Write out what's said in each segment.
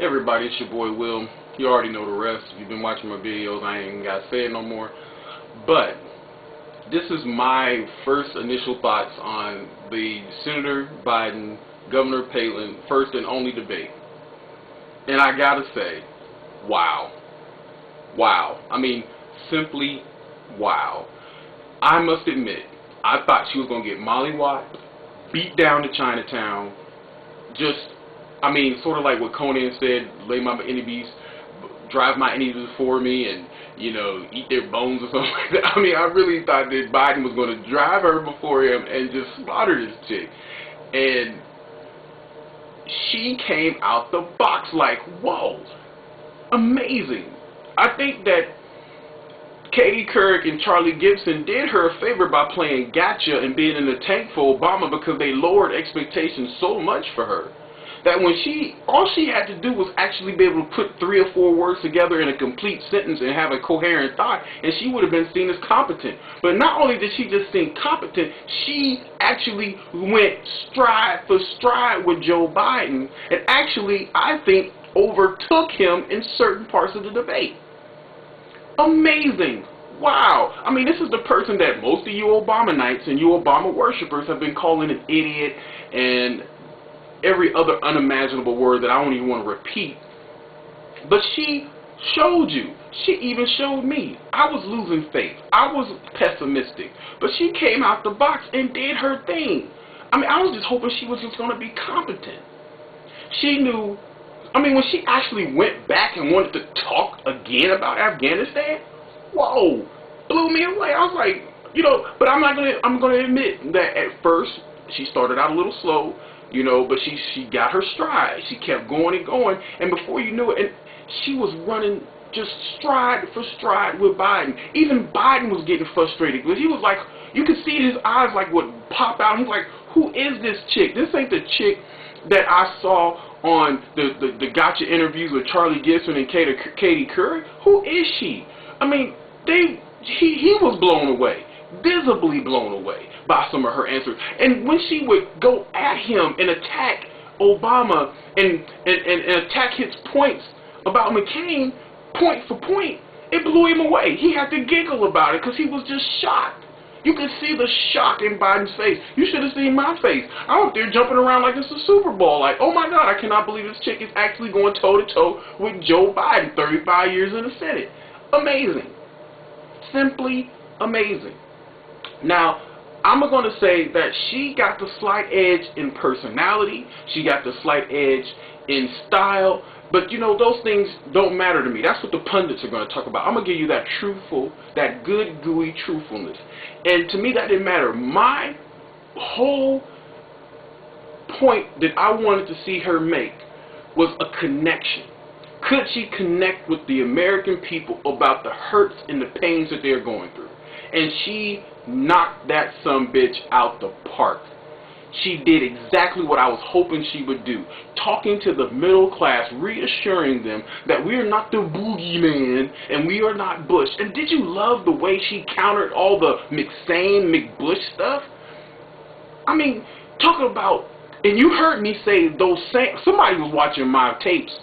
Everybody, it's your boy Will. You already know the rest. If you've been watching my videos, I ain't even got to say it no more. But this is my first initial thoughts on the Senator Biden, Governor Palin, first and only debate. And I gotta say, wow. Wow. I mean, simply wow. I must admit, I thought she was going to get mollywopped, beat down to Chinatown, sort of like what Conan said, lay my enemies, drive my enemies before me and, eat their bones or something like that. I mean, I really thought that Biden was going to drive her before him and just slaughter this chick. And she came out the box like, whoa, amazing. I think that Katie Couric and Charlie Gibson did her a favor by playing gotcha and being in the tank for Obama, because they lowered expectations so much for her that when all she had to do was actually be able to put 3 or 4 words together in a complete sentence and have a coherent thought, and she would have been seen as competent. But not only did she just seem competent, she actually went stride for stride with Joe Biden and actually, I think, overtook him in certain parts of the debate. Amazing. Wow. I mean, this is the person that most of you Obamanites and you Obama worshippers have been calling an idiot and every other unimaginable word that I don't even want to repeat. But she showed you. She even showed me. I was losing faith. I was pessimistic. But she came out the box and did her thing. I mean, I was just hoping she was just going to be competent. She knew. I mean, when she actually went back and wanted to talk again about Afghanistan, whoa, blew me away. I was like, but I'm going to admit that at first she started out a little slow, but she got her stride. She kept going and going, and before you knew it, and she was running just stride for stride with Biden. Even Biden was getting frustrated because he was like, you could see his eyes like would pop out. He's like, who is this chick? This ain't the chick that I saw on the gotcha interviews with Charlie Gibson and Katie Couric. Who is she? I mean, he was blown away, visibly blown away by some of her answers. And when she would go at him and attack Obama and attack his points about McCain, point for point, it blew him away. He had to giggle about it because he was just shocked. You could see the shock in Biden's face. You should have seen my face. I'm up there jumping around like it's a Super Bowl. Like, oh my God, I cannot believe this chick is actually going toe-to-toe with Joe Biden, 35 years in the Senate. Amazing. Simply amazing. Now, I'm going to say that she got the slight edge in personality. She got the slight edge in style. But, those things don't matter to me. That's what the pundits are going to talk about. I'm going to give you that truthful, that good, gooey truthfulness. And to me, that didn't matter. My whole point that I wanted to see her make was a connection. Could she connect with the American people about the hurts and the pains that they're going through? And she knocked that sumbitch out the park. She did exactly what I was hoping she would do. Talking to the middle class, reassuring them that we are not the boogeyman and we are not Bush. And did you love the way she countered all the McSane, McBush stuff? I mean, talking about, and you heard me say those same, somebody was watching my tapes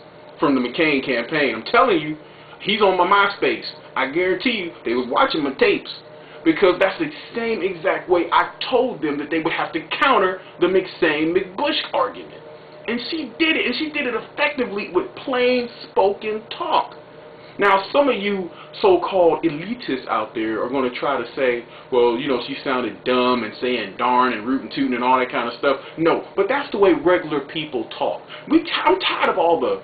from the McCain campaign. I'm telling you, he's on my MySpace. I guarantee you, they was watching my tapes. Because that's the same exact way I told them that they would have to counter the McSane-McBush argument. And she did it, and she did it effectively with plain spoken talk. Now, some of you so-called elitists out there are going to try to say, well, she sounded dumb and saying darn and rootin' tootin' and all that kind of stuff. No, but that's the way regular people talk. I'm tired of all the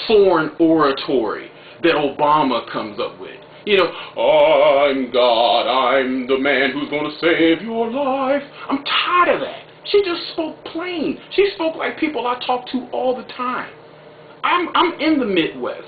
foreign oratory that Obama comes up with. I'm God, I'm the man who's going to save your life. I'm tired of that. She just spoke plain. She spoke like people I talk to all the time. I'm in the Midwest.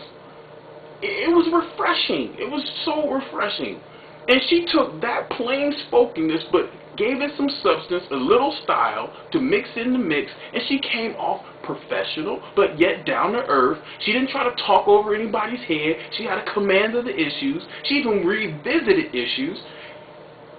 It was refreshing. It was so refreshing. And she took that plain spokenness but gave it some substance, a little style to mix in the mix, and she came off professional but yet down to earth. She didn't try to talk over anybody's head. She had a command of the issues. She even revisited issues.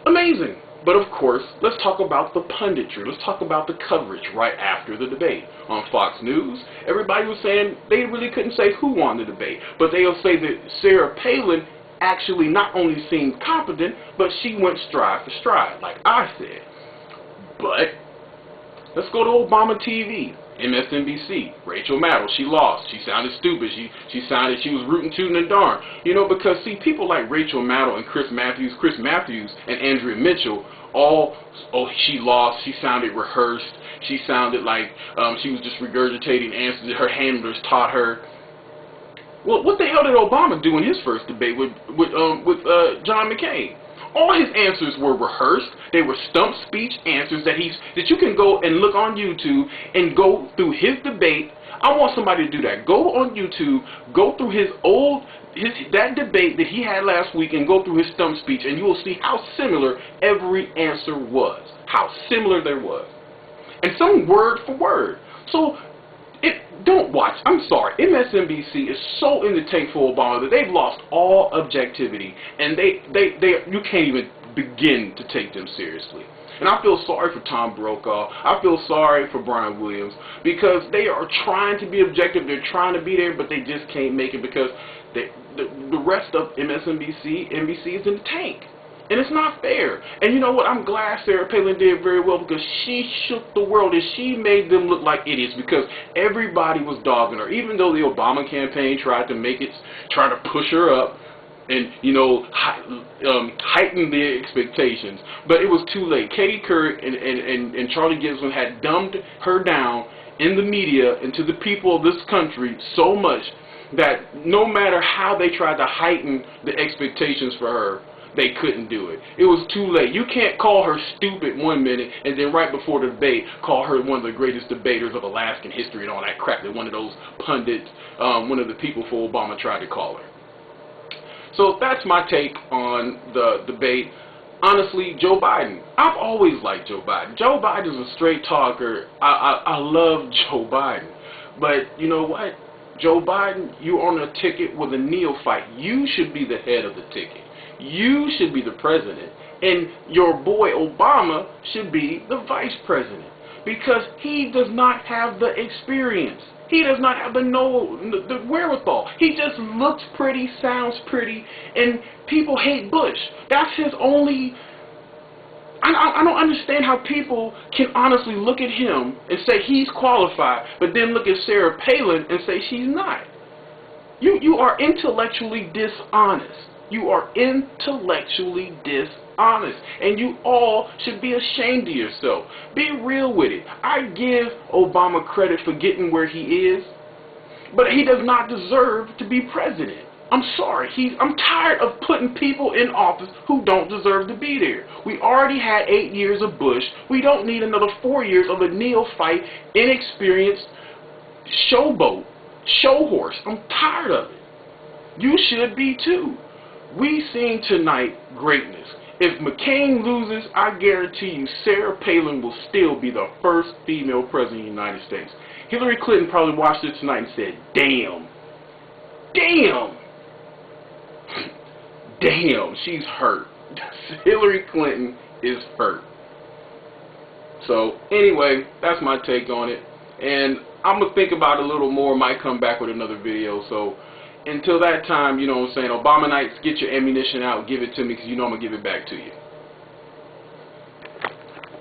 Amazing. But of course, let's talk about the punditry. Let's talk about the coverage right after the debate. On Fox News, everybody was saying they really couldn't say who won the debate, but they'll say that Sarah Palin actually not only seemed competent, but she went stride for stride, like I said. But let's go to Obama TV. MSNBC, Rachel Maddow, she lost. She sounded stupid. She sounded she was rooting, tooting, and darn. You know, because see, people like Rachel Maddow and Chris Matthews and Andrea Mitchell, all, oh, she lost. She sounded rehearsed. She sounded like she was just regurgitating answers that her handlers taught her. Well, what the hell did Obama do in his first debate with John McCain? All his answers were rehearsed. They were stump speech answers that you can go and look on YouTube and go through his debate. I want somebody to do that. Go on YouTube, go through that debate that he had last week and go through his stump speech, and you will see how similar every answer was. How similar there was. And some word for word. So don't watch. I'm sorry. MSNBC is so in the tank for Obama that they've lost all objectivity, and you can't even begin to take them seriously. And I feel sorry for Tom Brokaw. I feel sorry for Brian Williams, because they are trying to be objective. They're trying to be there, but they just can't make it because the rest of MSNBC, NBC is in the tank. And it's not fair. And you know what? I'm glad Sarah Palin did very well, because she shook the world and she made them look like idiots, because everybody was dogging her. Even though the Obama campaign tried to push her up and, you know, heighten the expectations. But it was too late. Katie Couric and Charlie Gibson had dumbed her down in the media and to the people of this country so much that no matter how they tried to heighten the expectations for her, they couldn't do it. It was too late. You can't call her stupid one minute and then right before the debate call her one of the greatest debaters of Alaskan history and all that crap that one of those pundits, one of the people for Obama tried to call her. So that's my take on the debate. Honestly, Joe Biden. I've always liked Joe Biden. Joe Biden's a straight talker. I love Joe Biden. But you know what? Joe Biden, you're on a ticket with a neophyte. You should be the head of the ticket. You should be the president, and your boy Obama should be the vice president, because he does not have the experience. He does not have the wherewithal. He just looks pretty, sounds pretty, and people hate Bush. That's his only... I don't understand how people can honestly look at him and say he's qualified, but then look at Sarah Palin and say she's not. You are intellectually dishonest. You are intellectually dishonest, and you all should be ashamed of yourself. Be real with it. I give Obama credit for getting where he is, but he does not deserve to be president. I'm sorry. I'm tired of putting people in office who don't deserve to be there. We already had 8 years of Bush. We don't need another 4 years of a neophyte, inexperienced showboat, show horse. I'm tired of it. You should be too. We seen tonight greatness. If McCain loses, I guarantee you Sarah Palin will still be the first female president of the United States. Hillary Clinton probably watched it tonight and said, damn. Damn. Damn, she's hurt. Hillary Clinton is hurt. So, anyway, that's my take on it. And I'm going to think about it a little more. Might come back with another video. So, until that time, you know what I'm saying, Obama Nights, get your ammunition out, give it to me, because you know I'm going to give it back to you.